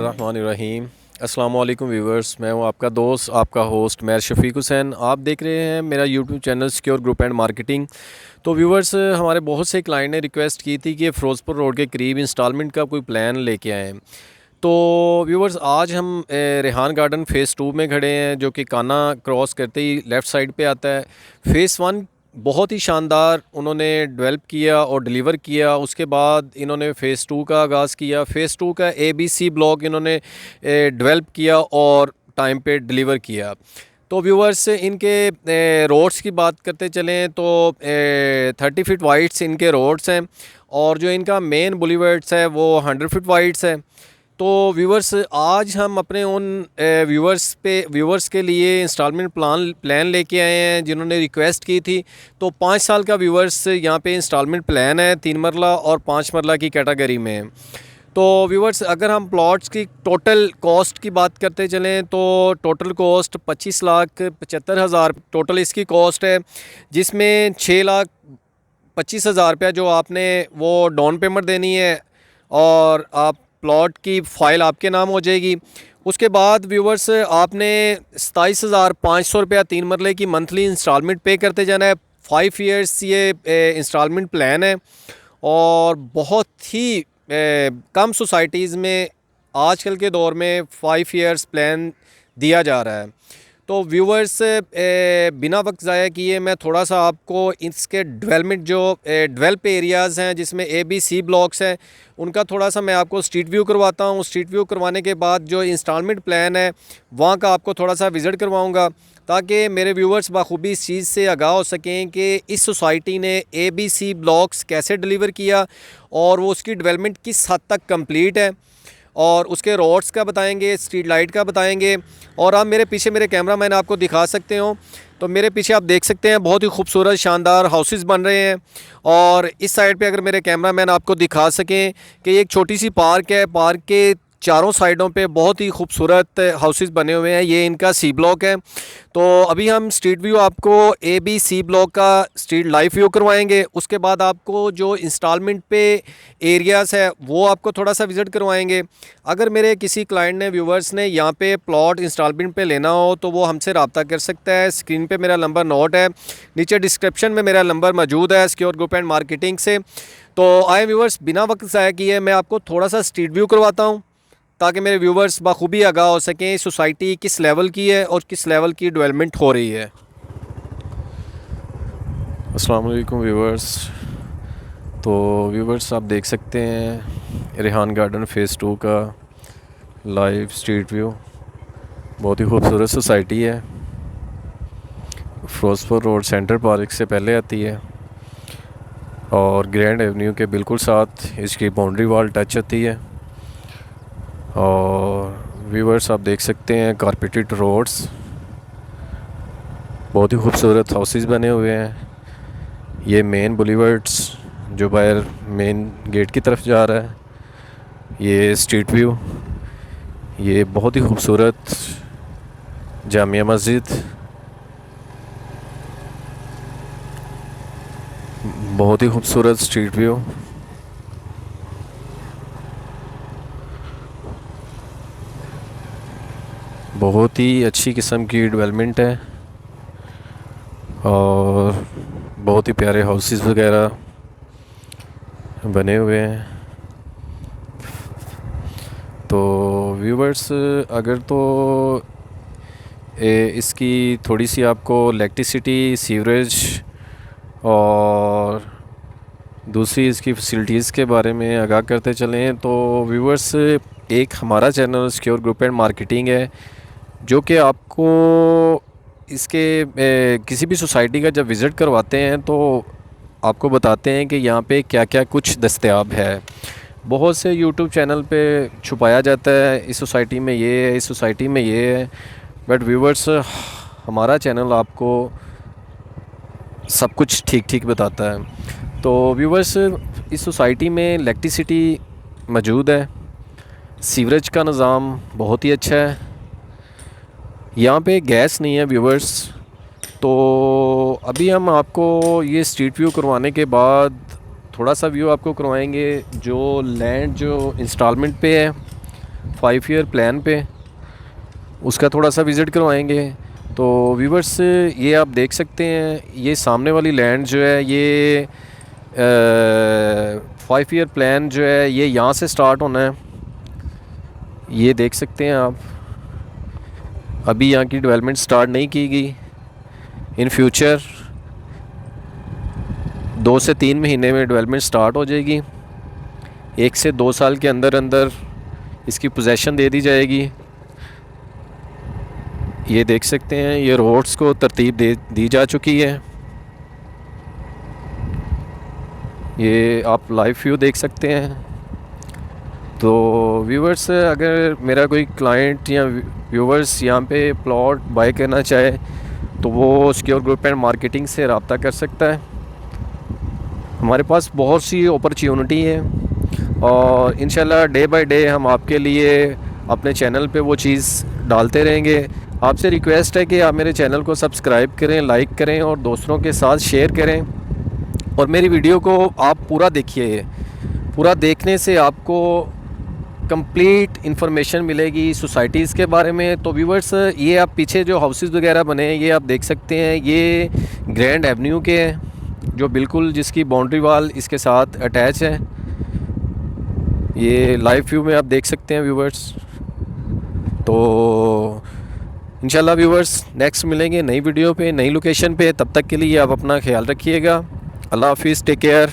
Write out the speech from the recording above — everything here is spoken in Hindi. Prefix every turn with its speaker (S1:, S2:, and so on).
S1: बिस्मिल्लाहिर्रहमानिर्रहीम। अस्सलाम वालेकुम व्यूवर्स, मैं हूं आपका दोस्त, आपका होस्ट मैं शफीक हुसैन। आप देख रहे हैं मेरा YouTube channel secure group and marketing. तो व्यूवर्स, हमारे बहुत से क्लाइंट ने रिक्वेस्ट की थी कि फ़िरोज़पुर रोड के करीब इंस्टॉलमेंट का कोई प्लान लेके आएँ। तो व्यूवर्स, आज हम रेहान गार्डन फ़ेज़ 2 में खड़े हैं, जो कि काना क्रॉस करते ही लेफ़्ट साइड पे आता है। फ़ेज़ 1 बहुत ही शानदार उन्होंने डेवलप किया और डिलीवर किया। उसके बाद इन्होंने फ़ेज़ 2 का आगाज़ किया। फ़ेज़ 2 का ABC ब्लॉक इन्होंने डेवलप किया और टाइम पे डिलीवर किया। तो व्यूवर्स, इनके रोड्स की बात करते चलें तो 30 फीट वाइड्स इनके रोड्स हैं, और जो इनका मेन बुलीवर्ड्स है वो 100 फीट वाइड्स है। तो व्यूवर्स, आज हम अपने उन व्यूवर्स के लिए इंस्टॉलमेंट प्लान लेके आए हैं जिन्होंने रिक्वेस्ट की थी। तो 5 साल का व्यूवर्स यहाँ पे इंस्टॉलमेंट प्लान है, 3 मरला और 5 मरला की कैटेगरी में। तो व्यूवर्स, अगर हम प्लॉट्स की टोटल कॉस्ट की बात करते चलें तो टोटल कॉस्ट 25,75,000 टोटल इसकी कॉस्ट है, जिसमें 6,25,000 रुपया जो आपने वो डाउन पेमेंट देनी है और आप प्लॉट की फ़ाइल आपके नाम हो जाएगी। उसके बाद व्यूवर्स, आपने 27,500 रुपया 3 मरले की मंथली इंस्टॉलमेंट पे करते जाना है। 5 ईयर्स ये इंस्टॉलमेंट प्लान है, और बहुत ही कम सोसाइटीज़ में आजकल के दौर में 5 ईयर्स प्लान दिया जा रहा है। तो व्यूवर्स, बिना वक्त ज़ाया किए मैं थोड़ा सा आपको इसके डेवलपमेंट जो डेवलप एरियाज़ हैं जिसमें ABC ब्लॉक्स हैं उनका थोड़ा सा मैं आपको स्ट्रीट व्यू करवाता हूँ। स्ट्रीट व्यू करवाने के बाद जो इंस्टॉलमेंट प्लान है वहाँ का आपको थोड़ा सा विज़िट करवाऊँगा, ताकि मेरे व्यूवर्स बाखूबी इस चीज़ से आगाह हो सकें कि इस सोसाइटी ने ABC ब्लॉक्स कैसे डिलीवर किया और वो उसकी डेवलपमेंट किस हद तक कंप्लीट है, और उसके रोड्स का बताएंगे, स्ट्रीट लाइट का बताएंगे। और आप मेरे पीछे मेरे कैमरा मैन आपको दिखा सकते हो, तो मेरे पीछे आप देख सकते हैं बहुत ही खूबसूरत शानदार हाउसेस बन रहे हैं। और इस साइड पे अगर मेरे कैमरा मैन आपको दिखा सकें कि एक छोटी सी पार्क है, पार्क के चारों साइडों पे बहुत ही खूबसूरत हाउसेस बने हुए हैं। ये इनका C ब्लॉक है। तो अभी हम स्ट्रीट व्यू आपको ABC ब्लॉक का स्ट्रीट लाइफ व्यू करवाएंगे। उसके बाद आपको जो इंस्टॉलमेंट पे एरियाज़ है वो आपको थोड़ा सा विज़िट करवाएंगे। अगर मेरे किसी क्लाइंट ने व्यूवर्स ने यहाँ पे प्लॉट इंस्टॉलमेंट पे लेना हो तो वो हमसे रब्ता कर सकता है। स्क्रीन पे मेरा नंबर नोट है, नीचे डिस्क्रिप्शन में मेरा नंबर मौजूद है सिक्योर ग्रुप एंड मार्केटिंग से। तो आए व्यूवर्स, बिना वक्त ज़ाया किए मैं आपको थोड़ा सा स्ट्रीट व्यू करवाता हूँ, ताकि मेरे व्यूवर्स बाखूबी आगाह हो सकें सोसाइटी किस लेवल की है और किस लेवल की डेवलपमेंट हो रही है। अस्सलाम वालेकुम व्यूवर्स। तो व्यूवर्स, आप देख सकते हैं रेहान गार्डन फ़ेज़ 2 का लाइव स्ट्रीट व्यू। बहुत ही खूबसूरत सोसाइटी है, फ़िरोज़पुर रोड सेंटर पार्क से पहले आती है और ग्रैंड एवेन्यू के बिल्कुल साथ इसकी बाउंड्री वॉल टच होती है। और व्यूवर्स, आप देख सकते हैं कारपेटेड रोड्स, बहुत ही खूबसूरत हाउसेस बने हुए हैं। ये मेन बुलीवर्ड्स जो बाहर मेन गेट की तरफ जा रहा है, ये स्ट्रीट व्यू, ये बहुत ही खूबसूरत जामिया मस्जिद, बहुत ही खूबसूरत स्ट्रीट व्यू। बहुत ही अच्छी किस्म की डेवलपमेंट है और बहुत ही प्यारे हाउसेस वगैरह बने हुए हैं। तो व्यूवर्स, अगर तो इसकी थोड़ी सी आपको इलेक्ट्रिसिटी, सीवरेज और दूसरी इसकी फैसिलिटीज़ के बारे में आगाह करते चलें तो व्यूवर्स, एक हमारा channel secure group and marketing है, जो कि आपको इसके किसी भी सोसाइटी का जब विज़िट करवाते हैं तो आपको बताते हैं कि यहाँ पे क्या क्या कुछ दस्तयाब है। बहुत से यूट्यूब चैनल पे छुपाया जाता है इस सोसाइटी में ये है, इस सोसाइटी में ये है, बट व्यूवर्स, हमारा चैनल आपको सब कुछ ठीक ठीक बताता है। तो व्यूवर्स, इस सोसाइटी में इलेक्ट्रिसिटी मौजूद है, सीवरेज का निज़ाम बहुत ही अच्छा है, यहाँ पे गैस नहीं है व्यूवर्स। तो अभी हम आपको ये स्ट्रीट व्यू करवाने के बाद थोड़ा सा व्यू आपको करवाएंगे जो लैंड जो इंस्टॉलमेंट पे है 5 ईयर प्लान पे, उसका थोड़ा सा विज़िट करवाएंगे। तो व्यूवर्स ये आप देख सकते हैं, ये सामने वाली लैंड जो है ये 5 ईयर प्लान जो है ये यहाँ से स्टार्ट होना है। ये देख सकते हैं आप, अभी यहाँ की डेवलपमेंट स्टार्ट नहीं की गई। इन फ्यूचर 2 से 3 महीने में डेवलपमेंट स्टार्ट हो जाएगी। 1 से 2 साल के अंदर अंदर इसकी पोजेसन दे दी जाएगी। ये देख सकते हैं, ये रोड्स को तरतीब दी जा चुकी है। ये आप लाइव व्यू देख सकते हैं। तो व्यूवर्स, अगर मेरा कोई क्लाइंट या व्यूवर्स यहाँ पे प्लॉट बाय करना चाहे तो वो सिक्योर ग्रुप एंड मार्केटिंग से रब्ता कर सकता है। हमारे पास बहुत सी अपॉर्चुनिटी है और इंशाल्लाह डे बाय डे हम आपके लिए अपने चैनल पे वो चीज़ डालते रहेंगे। आपसे रिक्वेस्ट है कि आप मेरे चैनल को सब्सक्राइब करें, लाइक करें और दोस्तों के साथ शेयर करें। और मेरी वीडियो को आप पूरा देखिए। पूरा देखने से आपको कंप्लीट इन्फॉर्मेशन मिलेगी सोसाइटीज़ के बारे में। तो व्यूवर्स, ये आप पीछे जो हाउसेस वगैरह बने हैं ये आप देख सकते हैं, ये ग्रैंड एवेन्यू के हैं, जो बिल्कुल जिसकी बाउंड्री वाल इसके साथ अटैच है। ये लाइव व्यू में आप देख सकते हैं व्यूवर्स। तो इंशाल्लाह व्यूवर्स, नेक्स्ट मिलेंगे नई वीडियो पे, नई लोकेशन पे। तब तक के लिए आप अपना ख्याल रखिएगा। अल्लाह हाफिज़, टेक केयर।